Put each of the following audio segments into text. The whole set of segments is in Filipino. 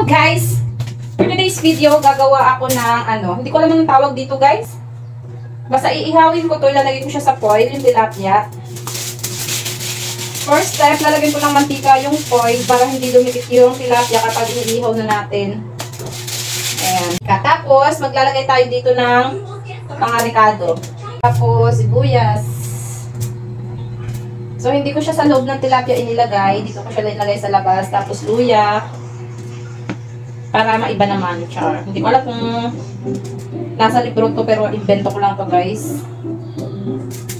Guys, for today's video, gagawa ako ng hindi ko alam anong tawag dito guys. Basta iihawin ko to, ilalagay ko siya sa foil, yung tilapia. First step, lalagyan ko ng mantika yung foil para hindi dumikit yung tilapia kapag iniihaw na natin. Ayan. Tapos, maglalagay tayo dito ng mga ricado. Tapos, sibuyas. So, hindi ko siya sa loob ng tilapia inilagay. Dito ko siya ilagay sa labas. Tapos, luya. Para maiba naman, char. Hindi ko alam kung nasa libro to, pero invento ko lang to, guys.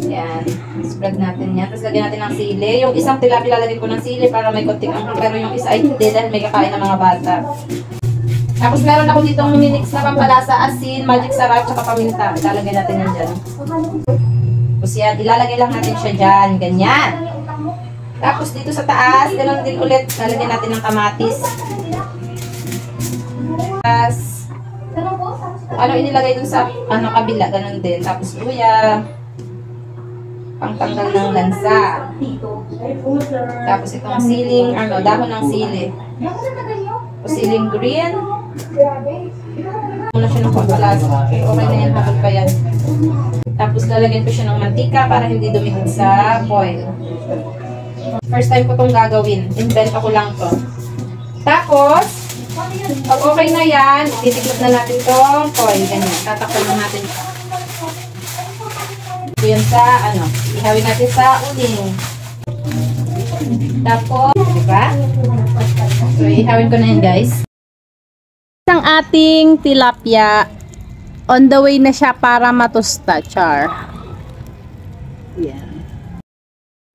Yan. Spread natin yan. Tapos, lagyan natin ng sili. Yung isang tilapia, lalagyan ko ng sili para may konting anghang. Pero yung isa ay hindi dahil may kakain ng mga bata. Tapos, meron ako ditong minix na pampalasa, asin, magic sarap, tsaka paminta. Ilalagay natin yan dyan. Tapos yan, ilalagay lang natin siya dyan. Ganyan. Tapos, dito sa taas, ganoon din ulit, lalagyan natin ng kamatis. Ano inilagay dun sa kabila, ganun din. Tapos luya, pangtanggal ng lansa. Tapos itong siling, dahon ng sili. Tapos siling green. Muna siya ng pampalasa. Okay na yan, habang pa yan. Tapos lalagyan ko siya ng mantika para hindi dumikit sa foil. First time ko itong gagawin. Invento ko lang to. Tapos, pag okay na yan, titiklop na natin itong foil. Ganyan. Tatakpan na natin ito. Ito yan sa, ihawin natin sa uling. Tapos, diba? So, ihawin ko na yan, guys. Ang ating tilapia, on the way na siya para matusta, char. Yan.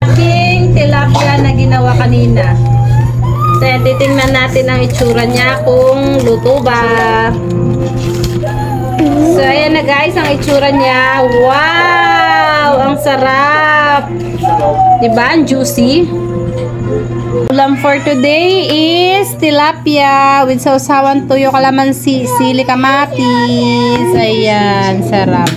Ating tilapia na ginawa kanina. So, titingnan natin ang itsura niya kung luto ba. So, ayan na guys, ang itsura niya. Wow! Ang sarap! Diba? Ang juicy. Ulam for today is tilapia with sausawan, tuyo, kalamansi, sili, kamatis. Ayan, sarap.